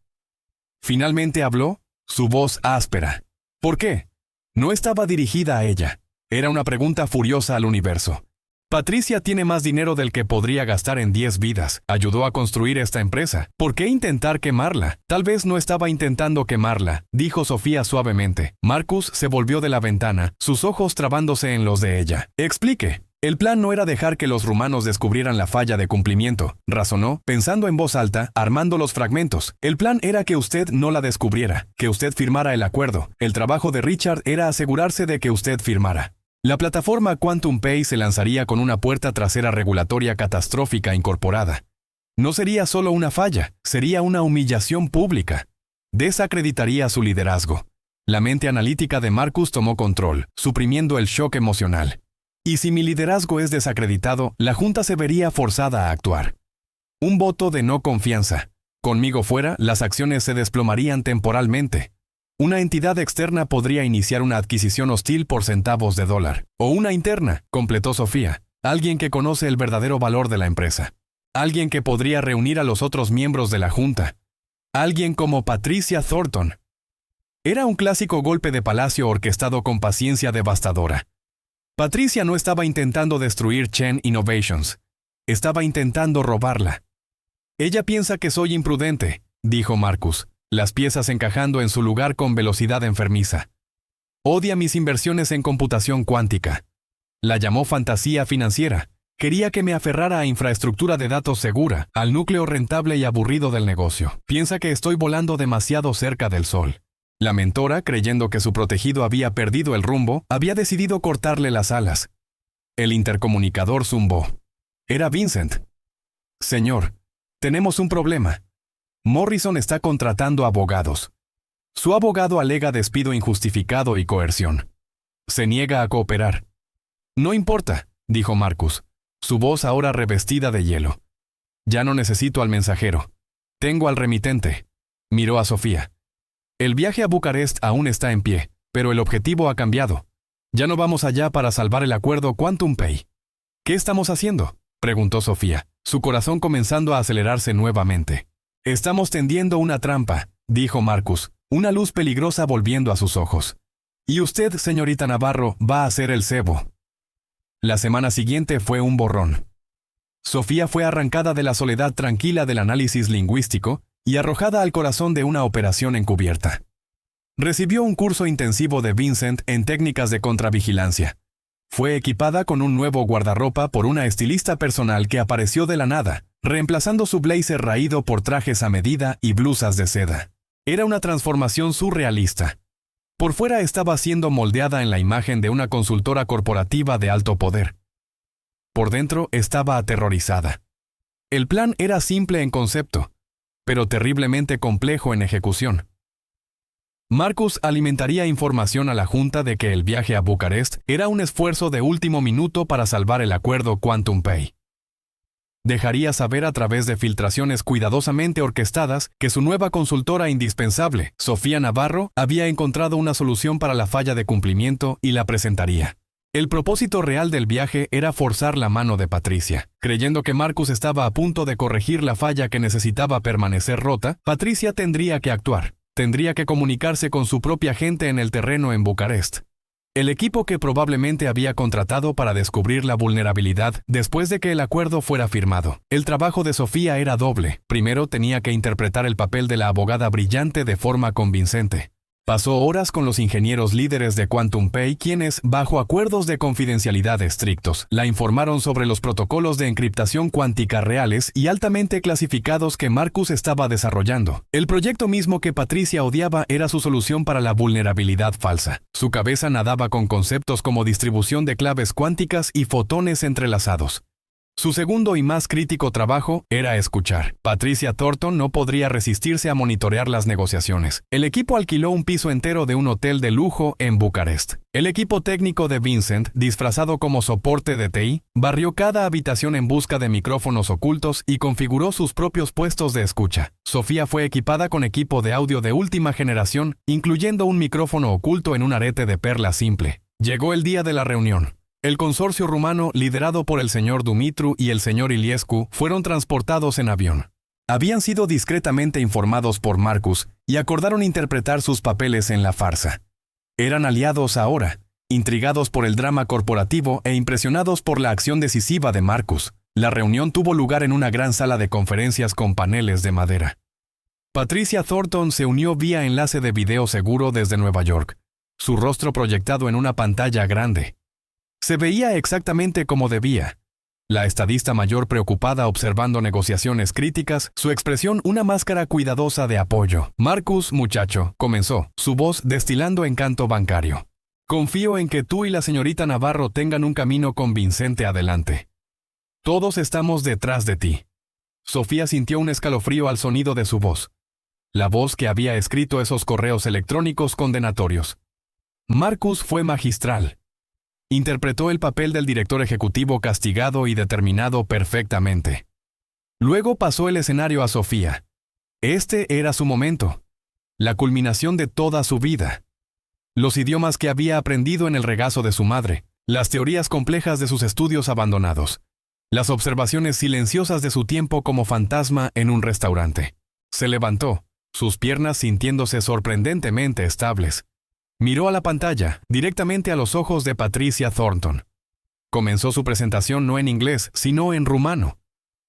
Finalmente habló, su voz áspera. ¿Por qué? No estaba dirigida a ella. Era una pregunta furiosa al universo. Patricia tiene más dinero del que podría gastar en 10 vidas. Ayudó a construir esta empresa. ¿Por qué intentar quemarla? Tal vez no estaba intentando quemarla, dijo Sofía suavemente. Marcus se volvió de la ventana, sus ojos trabándose en los de ella. Explique. El plan no era dejar que los rumanos descubrieran la falla de cumplimiento, razonó, pensando en voz alta, armando los fragmentos. El plan era que usted no la descubriera, que usted firmara el acuerdo. El trabajo de Richard era asegurarse de que usted firmara. La plataforma Quantum Pay se lanzaría con una puerta trasera regulatoria catastrófica incorporada. No sería solo una falla, sería una humillación pública. Desacreditaría su liderazgo. La mente analítica de Marcus tomó control, suprimiendo el shock emocional. Y si mi liderazgo es desacreditado, la Junta se vería forzada a actuar. Un voto de no confianza. Conmigo fuera, las acciones se desplomarían temporalmente. Una entidad externa podría iniciar una adquisición hostil por centavos de dólar. O una interna, completó Sofía. Alguien que conoce el verdadero valor de la empresa. Alguien que podría reunir a los otros miembros de la Junta. Alguien como Patricia Thornton. Era un clásico golpe de palacio orquestado con paciencia devastadora. Patricia no estaba intentando destruir Chen Innovations. Estaba intentando robarla. Ella piensa que soy imprudente, dijo Marcus, las piezas encajando en su lugar con velocidad enfermiza. Odia mis inversiones en computación cuántica. La llamó fantasía financiera. Quería que me aferrara a infraestructura de datos segura, al núcleo rentable y aburrido del negocio. Piensa que estoy volando demasiado cerca del sol. La mentora, creyendo que su protegido había perdido el rumbo, había decidido cortarle las alas. El intercomunicador zumbó. Era Vincent. Señor, tenemos un problema. Morrison está contratando abogados. Su abogado alega despido injustificado y coerción. Se niega a cooperar. No importa, dijo Marcus, su voz ahora revestida de hielo. Ya no necesito al mensajero. Tengo al remitente. Miró a Sofía. El viaje a Bucarest aún está en pie, pero el objetivo ha cambiado. Ya no vamos allá para salvar el acuerdo Quantum Pay. ¿Qué estamos haciendo?, preguntó Sofía, su corazón comenzando a acelerarse nuevamente. Estamos tendiendo una trampa, dijo Marcus, una luz peligrosa volviendo a sus ojos. Y usted, señorita Navarro, va a ser el cebo. La semana siguiente fue un borrón. Sofía fue arrancada de la soledad tranquila del análisis lingüístico y arrojada al corazón de una operación encubierta. Recibió un curso intensivo de Vincent en técnicas de contravigilancia. Fue equipada con un nuevo guardarropa por una estilista personal que apareció de la nada, reemplazando su blazer raído por trajes a medida y blusas de seda. Era una transformación surrealista. Por fuera estaba siendo moldeada en la imagen de una consultora corporativa de alto poder. Por dentro estaba aterrorizada. El plan era simple en concepto, pero terriblemente complejo en ejecución. Marcus alimentaría información a la Junta de que el viaje a Bucarest era un esfuerzo de último minuto para salvar el acuerdo Quantum Pay. Dejaría saber a través de filtraciones cuidadosamente orquestadas que su nueva consultora indispensable, Sofía Navarro, había encontrado una solución para la falla de cumplimiento y la presentaría. El propósito real del viaje era forzar la mano de Patricia. Creyendo que Marcus estaba a punto de corregir la falla que necesitaba permanecer rota, Patricia tendría que actuar. Tendría que comunicarse con su propia gente en el terreno en Bucarest. El equipo que probablemente había contratado para descubrir la vulnerabilidad después de que el acuerdo fuera firmado. El trabajo de Sofía era doble. Primero tenía que interpretar el papel de la abogada brillante de forma convincente. Pasó horas con los ingenieros líderes de Quantum Pay, quienes, bajo acuerdos de confidencialidad estrictos, la informaron sobre los protocolos de encriptación cuántica reales y altamente clasificados que Marcus estaba desarrollando. El proyecto mismo que Patricia odiaba era su solución para la vulnerabilidad falsa. Su cabeza nadaba con conceptos como distribución de claves cuánticas y fotones entrelazados. Su segundo y más crítico trabajo era escuchar. Patricia Thornton no podría resistirse a monitorear las negociaciones. El equipo alquiló un piso entero de un hotel de lujo en Bucarest. El equipo técnico de Vincent, disfrazado como soporte de TI, barrió cada habitación en busca de micrófonos ocultos y configuró sus propios puestos de escucha. Sofía fue equipada con equipo de audio de última generación, incluyendo un micrófono oculto en un arete de perla simple. Llegó el día de la reunión. El consorcio rumano, liderado por el señor Dumitru y el señor Iliescu, fueron transportados en avión. Habían sido discretamente informados por Marcus y acordaron interpretar sus papeles en la farsa. Eran aliados ahora, intrigados por el drama corporativo e impresionados por la acción decisiva de Marcus. La reunión tuvo lugar en una gran sala de conferencias con paneles de madera. Patricia Thornton se unió vía enlace de video seguro desde Nueva York, su rostro proyectado en una pantalla grande. Se veía exactamente como debía. La estadista mayor preocupada observando negociaciones críticas, su expresión una máscara cuidadosa de apoyo. Marcus, muchacho, comenzó, su voz destilando encanto bancario. Confío en que tú y la señorita Navarro tengan un camino convincente adelante. Todos estamos detrás de ti. Sofía sintió un escalofrío al sonido de su voz. La voz que había escrito esos correos electrónicos condenatorios. Marcus fue magistral. Interpretó el papel del director ejecutivo castigado y determinado perfectamente. Luego pasó el escenario a Sofía. Este era su momento. La culminación de toda su vida. Los idiomas que había aprendido en el regazo de su madre, las teorías complejas de sus estudios abandonados, las observaciones silenciosas de su tiempo como fantasma en un restaurante. Se levantó, sus piernas sintiéndose sorprendentemente estables. Miró a la pantalla, directamente a los ojos de Patricia Thornton. Comenzó su presentación no en inglés, sino en rumano.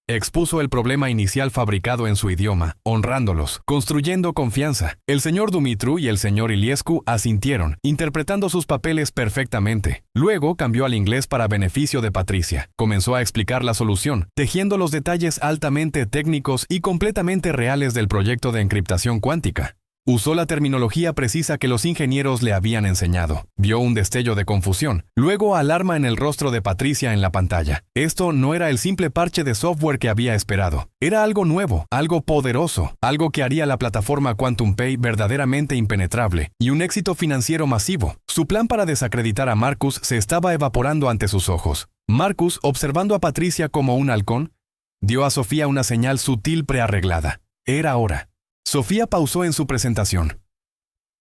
Expuso el problema inicial fabricado en su idioma, honrándolos, construyendo confianza. El señor Dumitru y el señor Iliescu asintieron, interpretando sus papeles perfectamente. Luego cambió al inglés para beneficio de Patricia. Comenzó a explicar la solución, tejiendo los detalles altamente técnicos y completamente reales del proyecto de encriptación cuántica. Usó la terminología precisa que los ingenieros le habían enseñado. Vio un destello de confusión, luego alarma en el rostro de Patricia en la pantalla. Esto no era el simple parche de software que había esperado. Era algo nuevo, algo poderoso, algo que haría la plataforma Quantum Pay verdaderamente impenetrable y un éxito financiero masivo. Su plan para desacreditar a Marcus se estaba evaporando ante sus ojos. Marcus, observando a Patricia como un halcón, dio a Sofía una señal sutil prearreglada. Era hora. Sofía pausó en su presentación.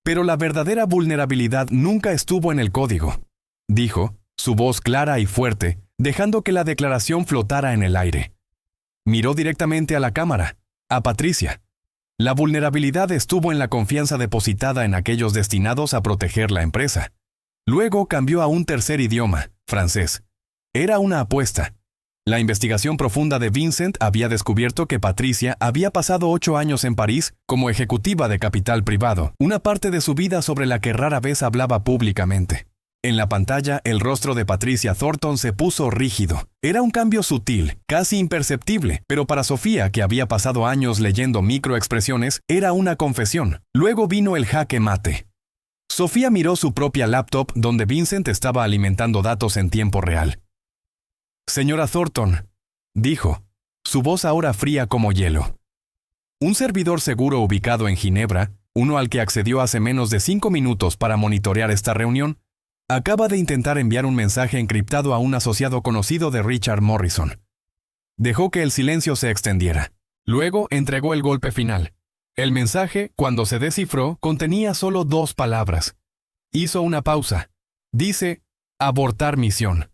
Pero la verdadera vulnerabilidad nunca estuvo en el código, dijo, su voz clara y fuerte, dejando que la declaración flotara en el aire. Miró directamente a la cámara, a Patricia. La vulnerabilidad estuvo en la confianza depositada en aquellos destinados a proteger la empresa. Luego cambió a un tercer idioma, francés. Era una apuesta. La investigación profunda de Vincent había descubierto que Patricia había pasado 8 años en París como ejecutiva de capital privado, una parte de su vida sobre la que rara vez hablaba públicamente. En la pantalla, el rostro de Patricia Thornton se puso rígido. Era un cambio sutil, casi imperceptible, pero para Sofía, que había pasado años leyendo microexpresiones, era una confesión. Luego vino el jaque mate. Sofía miró su propia laptop donde Vincent estaba alimentando datos en tiempo real. «Señora Thornton», dijo, su voz ahora fría como hielo. Un servidor seguro ubicado en Ginebra, uno al que accedió hace menos de 5 minutos para monitorear esta reunión, acaba de intentar enviar un mensaje encriptado a un asociado conocido de Richard Morrison. Dejó que el silencio se extendiera. Luego entregó el golpe final. El mensaje, cuando se descifró, contenía solo 2 palabras. Hizo una pausa. Dice, abortar misión.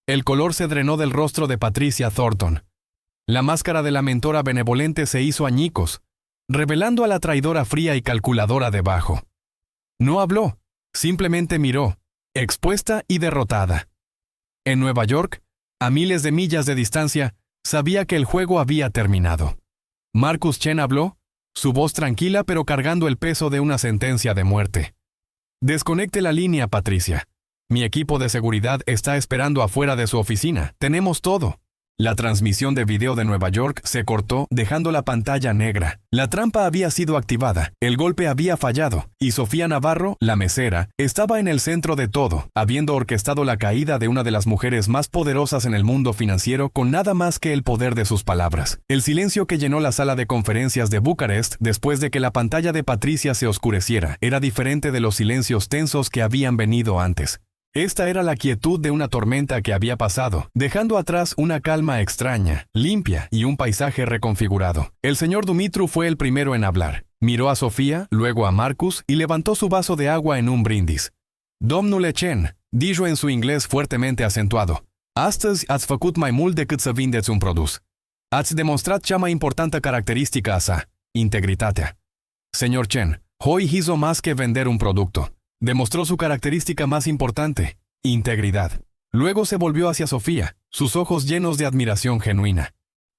El color se drenó del rostro de Patricia Thornton. La máscara de la mentora benevolente se hizo añicos, revelando a la traidora fría y calculadora debajo. No habló, simplemente miró, expuesta y derrotada. En Nueva York, a miles de millas de distancia, sabía que el juego había terminado. Marcus Chen habló, su voz tranquila pero cargando el peso de una sentencia de muerte. Desconecte la línea, Patricia. Mi equipo de seguridad está esperando afuera de su oficina. Tenemos todo. La transmisión de video de Nueva York se cortó, dejando la pantalla negra. La trampa había sido activada, el golpe había fallado, y Sofía Navarro, la mesera, estaba en el centro de todo, habiendo orquestado la caída de una de las mujeres más poderosas en el mundo financiero con nada más que el poder de sus palabras. El silencio que llenó la sala de conferencias de Bucarest después de que la pantalla de Patricia se oscureciera era diferente de los silencios tensos que habían venido antes. Esta era la quietud de una tormenta que había pasado, dejando atrás una calma extraña, limpia y un paisaje reconfigurado. El señor Dumitru fue el primero en hablar. Miró a Sofía, luego a Marcus y levantó su vaso de agua en un brindis. Domnule Chen, dijo en su inglés fuertemente acentuado, astăzi ați făcut mai mult decât să vindeți un produs. Ați demonstrat cea mai importantă característica a sa, integritatea. Señor Chen, hoy hizo más que vender un producto. Demostró su característica más importante, integridad. Luego se volvió hacia Sofía, sus ojos llenos de admiración genuina.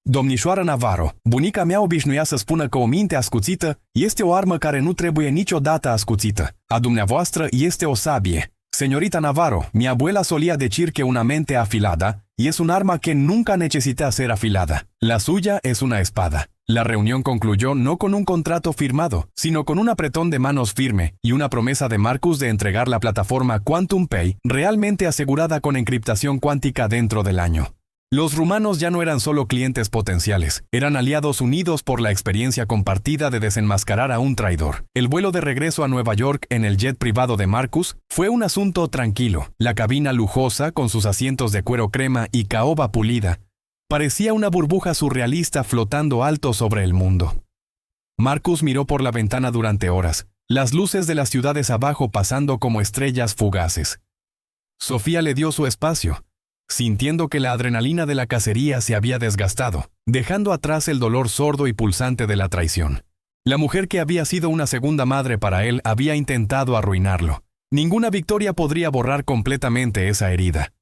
Domnișoară Navarro, bunica mea obișnuia să spună că o minte ascuțită este o armă care nu trebuie niciodată ascuțită. A dumneavoastră este o sabie. Señorita Navarro, mi abuela solía decir que una mente afilada es un arma que nunca necesita ser afilada. La suya es una espada. La reunión concluyó no con un contrato firmado, sino con un apretón de manos firme y una promesa de Marcus de entregar la plataforma Quantum Pay realmente asegurada con encriptación cuántica dentro del año. Los rumanos ya no eran solo clientes potenciales, eran aliados unidos por la experiencia compartida de desenmascarar a un traidor. El vuelo de regreso a Nueva York en el jet privado de Marcus fue un asunto tranquilo. La cabina lujosa, con sus asientos de cuero crema y caoba pulida, parecía una burbuja surrealista flotando alto sobre el mundo. Marcus miró por la ventana durante horas, las luces de las ciudades abajo pasando como estrellas fugaces. Sofía le dio su espacio, sintiendo que la adrenalina de la cacería se había desgastado, dejando atrás el dolor sordo y pulsante de la traición. La mujer que había sido una segunda madre para él había intentado arruinarlo. Ninguna victoria podría borrar completamente esa herida.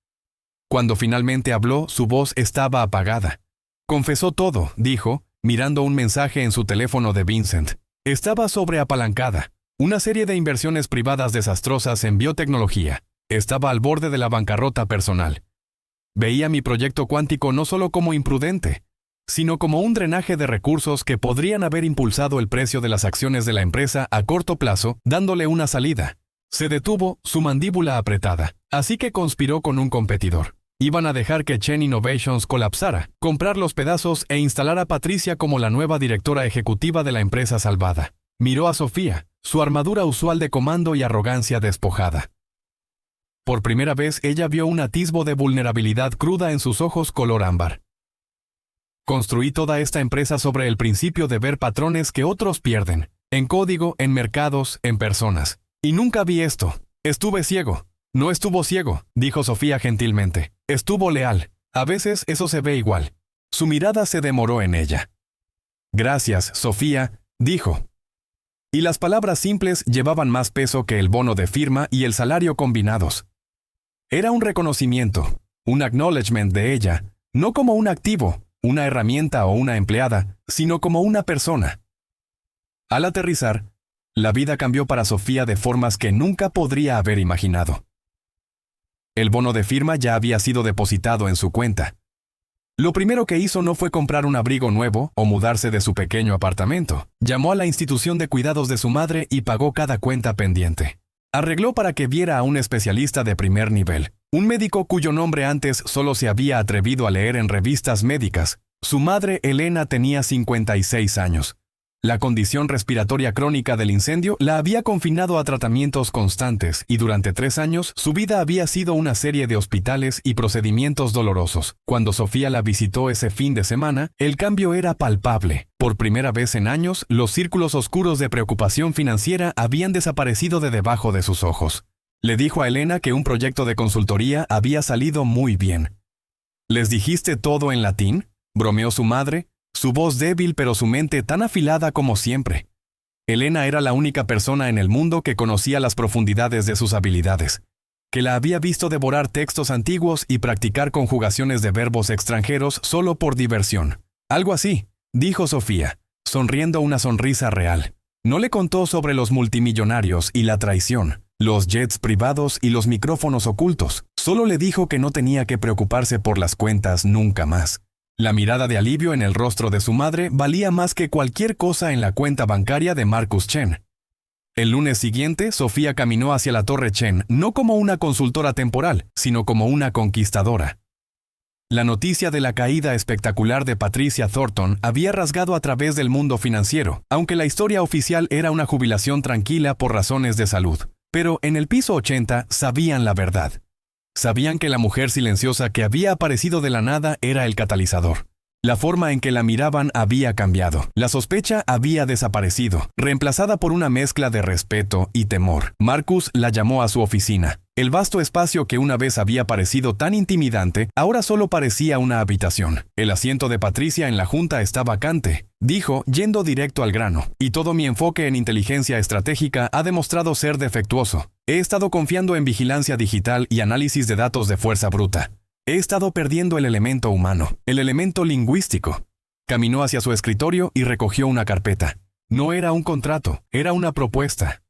Cuando finalmente habló, su voz estaba apagada. Confesó todo, dijo, mirando un mensaje en su teléfono de Vincent. Estaba sobreapalancada. Una serie de inversiones privadas desastrosas en biotecnología. Estaba al borde de la bancarrota personal. Veía mi proyecto cuántico no solo como imprudente, sino como un drenaje de recursos que podrían haber impulsado el precio de las acciones de la empresa a corto plazo, dándole una salida. Se detuvo, su mandíbula apretada, así que conspiró con un competidor. Iban a dejar que Chen Innovations colapsara, comprar los pedazos e instalar a Patricia como la nueva directora ejecutiva de la empresa salvada. Miró a Sofía, su armadura usual de comando y arrogancia despojada. Por primera vez ella vio un atisbo de vulnerabilidad cruda en sus ojos color ámbar. Construí toda esta empresa sobre el principio de ver patrones que otros pierden, en código, en mercados, en personas. Y nunca vi esto. Estuve ciego. No estuvo ciego, dijo Sofía gentilmente. Estuvo leal. A veces eso se ve igual. Su mirada se demoró en ella. Gracias, Sofía, dijo. Y las palabras simples llevaban más peso que el bono de firma y el salario combinados. Era un reconocimiento, un acknowledgement de ella, no como un activo, una herramienta o una empleada, sino como una persona. Al aterrizar, la vida cambió para Sofía de formas que nunca podría haber imaginado. El bono de firma ya había sido depositado en su cuenta. Lo primero que hizo no fue comprar un abrigo nuevo o mudarse de su pequeño apartamento. Llamó a la institución de cuidados de su madre y pagó cada cuenta pendiente. Arregló para que viera a un especialista de primer nivel, un médico cuyo nombre antes solo se había atrevido a leer en revistas médicas. Su madre, Elena, tenía 56 años. La condición respiratoria crónica del incendio la había confinado a tratamientos constantes y durante 3 años su vida había sido una serie de hospitales y procedimientos dolorosos. Cuando Sofía la visitó ese fin de semana, el cambio era palpable. Por primera vez en años, los círculos oscuros de preocupación financiera habían desaparecido de debajo de sus ojos. Le dijo a Elena que un proyecto de consultoría había salido muy bien. ¿Les dijiste todo en latín?, bromeó su madre, su voz débil pero su mente tan afilada como siempre. Elena era la única persona en el mundo que conocía las profundidades de sus habilidades, que la había visto devorar textos antiguos y practicar conjugaciones de verbos extranjeros solo por diversión. Algo así, dijo Sofía, sonriendo una sonrisa real. No le contó sobre los multimillonarios y la traición, los jets privados y los micrófonos ocultos. Solo le dijo que no tenía que preocuparse por las cuentas nunca más. La mirada de alivio en el rostro de su madre valía más que cualquier cosa en la cuenta bancaria de Marcus Chen. El lunes siguiente, Sofía caminó hacia la Torre Chen, no como una consultora temporal, sino como una conquistadora. La noticia de la caída espectacular de Patricia Thornton había rasgado a través del mundo financiero, aunque la historia oficial era una jubilación tranquila por razones de salud. Pero en el piso 80 sabían la verdad. Sabían que la mujer silenciosa que había aparecido de la nada era el catalizador. La forma en que la miraban había cambiado. La sospecha había desaparecido, reemplazada por una mezcla de respeto y temor. Marcus la llamó a su oficina. El vasto espacio que una vez había parecido tan intimidante, ahora solo parecía una habitación. El asiento de Patricia en la junta está vacante, dijo, yendo directo al grano. Y todo mi enfoque en inteligencia estratégica ha demostrado ser defectuoso. He estado confiando en vigilancia digital y análisis de datos de fuerza bruta. He estado perdiendo el elemento humano, el elemento lingüístico. Caminó hacia su escritorio y recogió una carpeta. No era un contrato, era una propuesta.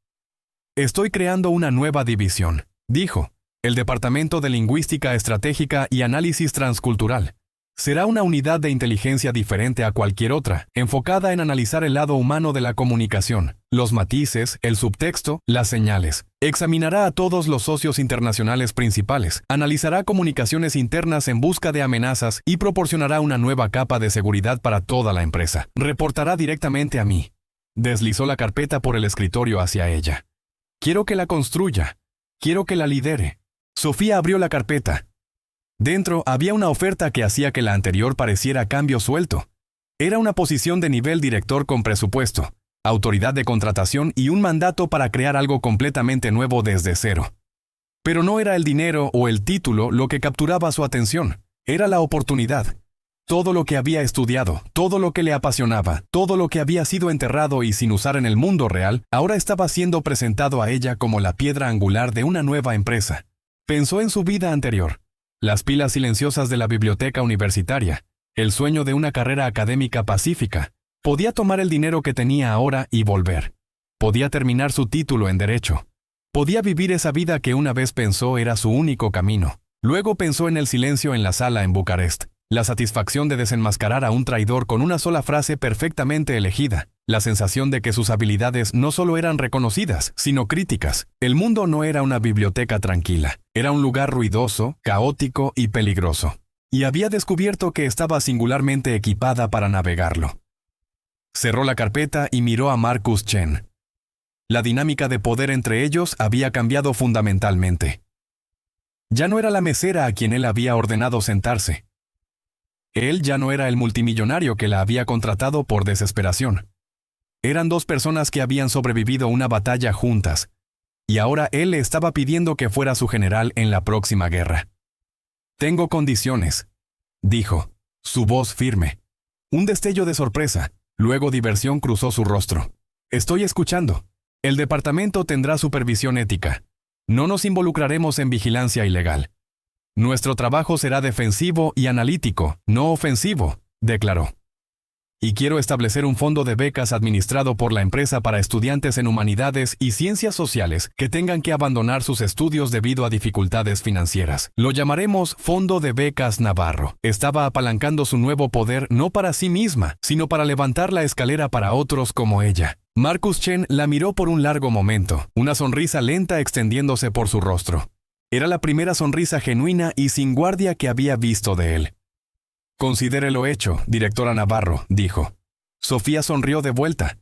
Estoy creando una nueva división, dijo, el Departamento de Lingüística Estratégica y Análisis Transcultural. Será una unidad de inteligencia diferente a cualquier otra, enfocada en analizar el lado humano de la comunicación, los matices, el subtexto, las señales. Examinará a todos los socios internacionales principales, analizará comunicaciones internas en busca de amenazas y proporcionará una nueva capa de seguridad para toda la empresa. Reportará directamente a mí. Deslizó la carpeta por el escritorio hacia ella. Quiero que la construya. Quiero que la lidere. Sofía abrió la carpeta. Dentro había una oferta que hacía que la anterior pareciera cambio suelto. Era una posición de nivel director con presupuesto, autoridad de contratación y un mandato para crear algo completamente nuevo desde cero. Pero no era el dinero o el título lo que capturaba su atención, era la oportunidad. Todo lo que había estudiado, todo lo que le apasionaba, todo lo que había sido enterrado y sin usar en el mundo real, ahora estaba siendo presentado a ella como la piedra angular de una nueva empresa. Pensó en su vida anterior. Las pilas silenciosas de la biblioteca universitaria, el sueño de una carrera académica pacífica. Podía tomar el dinero que tenía ahora y volver. Podía terminar su título en Derecho. Podía vivir esa vida que una vez pensó era su único camino. Luego pensó en el silencio en la sala en Bucarest, la satisfacción de desenmascarar a un traidor con una sola frase perfectamente elegida, la sensación de que sus habilidades no solo eran reconocidas, sino críticas. El mundo no era una biblioteca tranquila, era un lugar ruidoso, caótico y peligroso. Y había descubierto que estaba singularmente equipada para navegarlo. Cerró la carpeta y miró a Marcus Chen. La dinámica de poder entre ellos había cambiado fundamentalmente. Ya no era la mesera a quien él había ordenado sentarse. Él ya no era el multimillonario que la había contratado por desesperación. Eran dos personas que habían sobrevivido una batalla juntas, y ahora él le estaba pidiendo que fuera su general en la próxima guerra. «Tengo condiciones», dijo, su voz firme. Un destello de sorpresa, luego diversión cruzó su rostro. «Estoy escuchando. El departamento tendrá supervisión ética. No nos involucraremos en vigilancia ilegal. Nuestro trabajo será defensivo y analítico, no ofensivo», declaró. «Y quiero establecer un fondo de becas administrado por la empresa para estudiantes en humanidades y ciencias sociales que tengan que abandonar sus estudios debido a dificultades financieras. Lo llamaremos Fondo de Becas Navarro». Estaba apalancando su nuevo poder no para sí misma, sino para levantar la escalera para otros como ella. Marcus Chen la miró por un largo momento, una sonrisa lenta extendiéndose por su rostro. Era la primera sonrisa genuina y sin guardia que había visto de él. «Considérelo hecho, directora Navarro», dijo. Sofía sonrió de vuelta.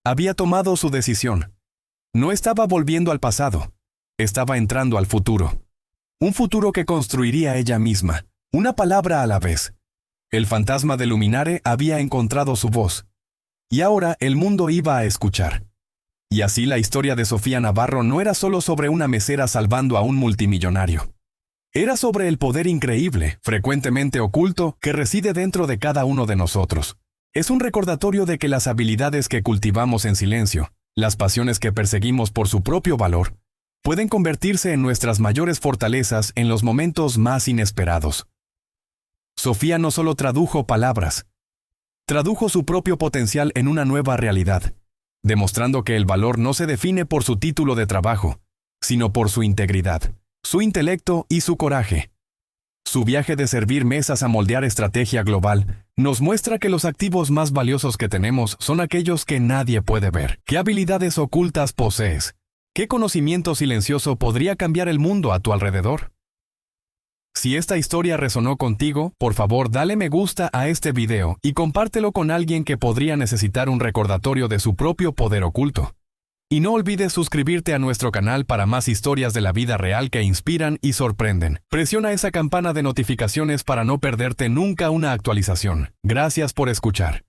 Había tomado su decisión. No estaba volviendo al pasado. Estaba entrando al futuro. Un futuro que construiría ella misma, una palabra a la vez. El fantasma de Luminare había encontrado su voz. Y ahora el mundo iba a escuchar. Y así la historia de Sofía Navarro no era solo sobre una mesera salvando a un multimillonario. Era sobre el poder increíble, frecuentemente oculto, que reside dentro de cada uno de nosotros. Es un recordatorio de que las habilidades que cultivamos en silencio, las pasiones que perseguimos por su propio valor, pueden convertirse en nuestras mayores fortalezas en los momentos más inesperados. Sofía no solo tradujo palabras, tradujo su propio potencial en una nueva realidad, demostrando que el valor no se define por su título de trabajo, sino por su integridad, su intelecto y su coraje. Su viaje de servir mesas a moldear estrategia global nos muestra que los activos más valiosos que tenemos son aquellos que nadie puede ver. ¿Qué habilidades ocultas posees? ¿Qué conocimiento silencioso podría cambiar el mundo a tu alrededor? Si esta historia resonó contigo, por favor dale me gusta a este video y compártelo con alguien que podría necesitar un recordatorio de su propio poder oculto. Y no olvides suscribirte a nuestro canal para más historias de la vida real que inspiran y sorprenden. Presiona esa campana de notificaciones para no perderte nunca una actualización. Gracias por escuchar.